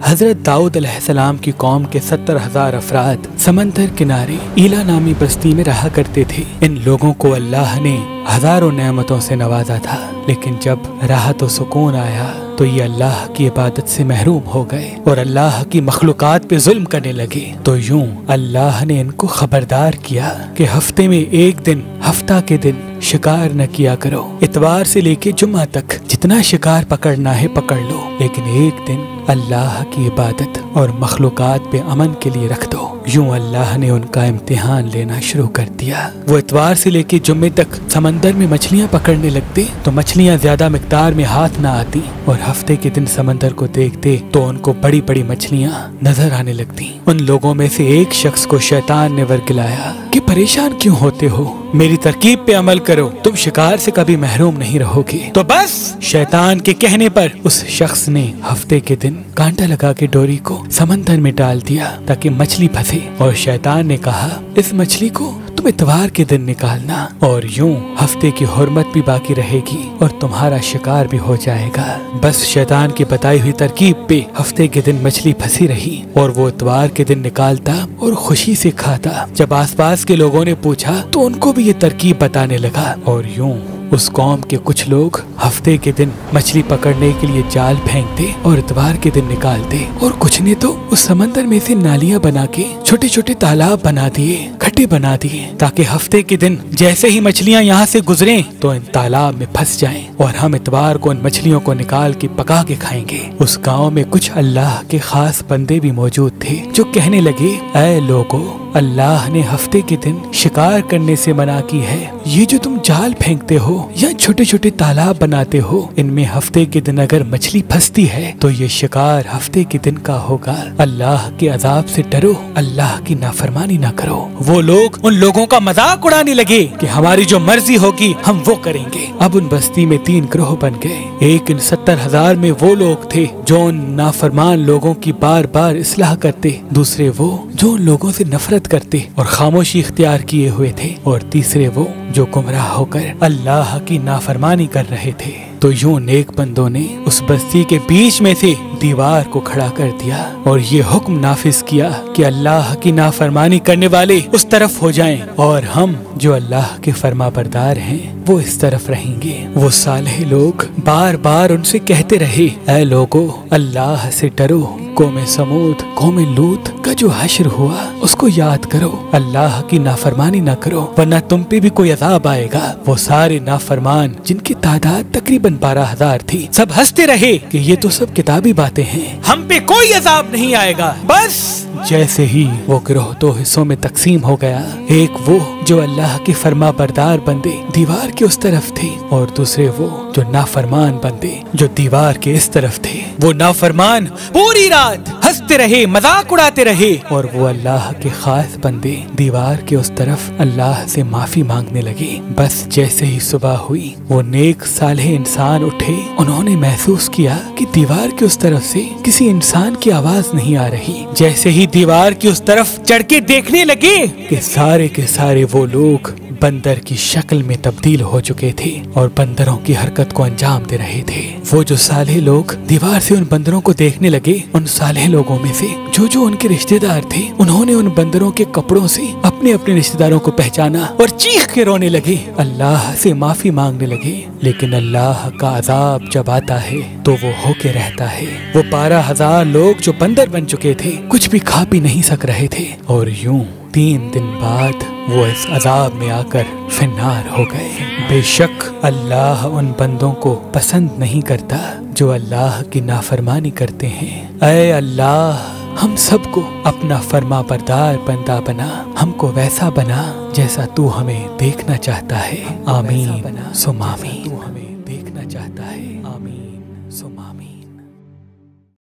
हजरत दाऊद अलैहिस्सलाम की कौम के 70,000 अफराद समंदर किनारे ईला नामी बस्ती में रहा करते थे। इन लोगों को अल्लाह ने हजारों नेमतों से नवाजा था, लेकिन जब राहत और सुकून आया तो ये अल्लाह की इबादत से महरूम हो गए और अल्लाह की मखलूकात पे जुल्म करने लगे। तो यूं अल्लाह ने इनको खबरदार किया कि हफ्ते में एक दिन, हफ्ता के दिन शिकार न किया करो। इतवार से लेके जुम्मा तक जितना शिकार पकड़ना है पकड़ लो, लेकिन एक दिन अल्लाह की इबादत और मखलूकात पे अमन के लिए रख दो। यूं अल्लाह ने उनका इम्तिहान लेना शुरू कर दिया। वो इतवार से लेके जुम्मे तक समंदर में मछलियाँ पकड़ने लगते तो मछलियाँ ज्यादा मिकदार में हाथ न आती, और हफ्ते के दिन समंदर को देखते तो उनको बड़ी बड़ी मछलियाँ नजर आने लगती। उन लोगों में से एक शख्स को शैतान ने वर्गिलाया कि परेशान क्यों होते हो, मेरी तरकीब पे अमल करो, तुम शिकार से कभी महरूम नहीं रहोगे। तो बस शैतान के कहने पर उस शख्स ने हफ्ते के दिन कांटा लगा के डोरी को समंदर में डाल दिया ताकि मछली फंसे, और शैतान ने कहा इस मछली को तुम इतवार के दिन निकालना, और यूं हफ्ते की हुर्मत भी बाकी रहेगी और तुम्हारा शिकार भी हो जाएगा। बस शैतान की बताई हुई तरकीब पे हफ्ते के दिन मछली फंसी रही और वो इतवार के दिन निकालता और खुशी से खाता। जब आसपास के लोगों ने पूछा तो उनको भी ये तरकीब बताने लगा, और यूं उस कौम के कुछ लोग हफ्ते के दिन मछली पकड़ने के लिए जाल फेंकते और इतवार के दिन निकालते, और कुछ ने तो उस समंदर में से नालियां बना के छोटे छोटे तालाब बना दिए, खड्डे बना दिए, ताकि हफ्ते के दिन जैसे ही मछलियां यहाँ से गुजरें तो इन तालाब में फंस जाएं और हम इतवार को इन मछलियों को निकाल के पका के खाएंगे। उस गाँव में कुछ अल्लाह के खास बंदे भी मौजूद थे जो कहने लगे, ऐ लोगो, अल्लाह ने हफ्ते के दिन शिकार करने से मना की है। ये जो तुम जाल फेंकते हो या छोटे छोटे तालाब बनाते हो, इनमें हफ्ते के दिन अगर मछली फंसती है तो ये शिकार हफ्ते के दिन का होगा। अल्लाह के अजाब से डरो, अल्लाह की नाफरमानी ना करो। वो लोग उन लोगों का मजाक उड़ाने लगे कि हमारी जो मर्जी होगी हम वो करेंगे। अब उन बस्ती में 3 ग्रोह बन गए। एक इन 70,000 में वो लोग थे जो उन नाफरमान लोगों की बार बार इस्लाह करते, दूसरे वो जो उन लोगों से नफरत करते और खामोशी इख्तियार किए हुए थे, और तीसरे वो जो गुमराह होकर अल्लाह की नाफरमानी कर रहे थे। तो यूं नेक बंदों ने उस बस्ती के बीच में से दीवार को खड़ा कर दिया और ये हुक्म नाफिज किया कि अल्लाह की नाफरमानी करने वाले उस तरफ हो जाएं और हम जो अल्लाह के फरमाबरदार हैं वो इस तरफ रहेंगे। वो सालेह लोग बार बार उनसे कहते रहे, ऐ लोगो, अल्लाह से डरो, कौमे समूद, कौमे लूत का जो हश्र हुआ उसको याद करो, अल्लाह की नाफरमानी ना करो वरना तुम पे भी कोई अजाब आएगा। वो सारे नाफरमान जिनकी तादाद तकरीबन 12,000 थी, सब हंसते रहे कि ये तो सब किताबी बातें हैं, हम पे कोई अजाब नहीं आएगा। बस जैसे ही वो गिरोह 2 हिस्सों में तकसीम हो गया, एक वो जो अल्लाह के फरमा बरदार बंदे दीवार के उस तरफ थे और दूसरे वो जो नाफरमान बंदे जो दीवार के इस तरफ थे। वो नाफरमान पूरी रात हंसते रहे, मजाक उड़ाते रहे, और वो अल्लाह के खास बंदे दीवार के उस तरफ अल्लाह से माफी मांगने लगे। बस जैसे ही सुबह हुई, वो नेक सालेह इंसान उठे। उन्होंने महसूस किया कि दीवार के उस तरफ से किसी इंसान की आवाज नहीं आ रही। जैसे ही दीवार की उस तरफ चढ़ के देखने लगे कि सारे के सारे वो लोग बंदर की शक्ल में तब्दील हो चुके थे और बंदरों की हरकत को अंजाम दे रहे थे। वो जो सालेह लोग दीवार से उन बंदरों को देखने लगे, उन सालेह लोगों में से जो जो उनके रिश्तेदार थे, उन्होंने उन बंदरों के कपड़ों से अपने अपने रिश्तेदारों को पहचाना और चीख के रोने लगे, अल्लाह से माफी मांगने लगे। लेकिन अल्लाह का अजाब जब आता है तो वो होके रहता है। वो 12,000 लोग जो बंदर बन चुके थे कुछ भी खा पी नहीं सक रहे थे, और यूं 3 दिन बाद वो इस अजाब में आकर फिन्नार हो गए। बेशक अल्लाह उन बंदों को पसंद नहीं करता जो अल्लाह की नाफरमानी करते हैं। ऐ अल्लाह, हम सबको अपना फरमा बरदार बंदा बना, हमको वैसा बना जैसा तू हमें देखना चाहता है। आमीन सुम आमीन। तू हमें देखना चाहता है।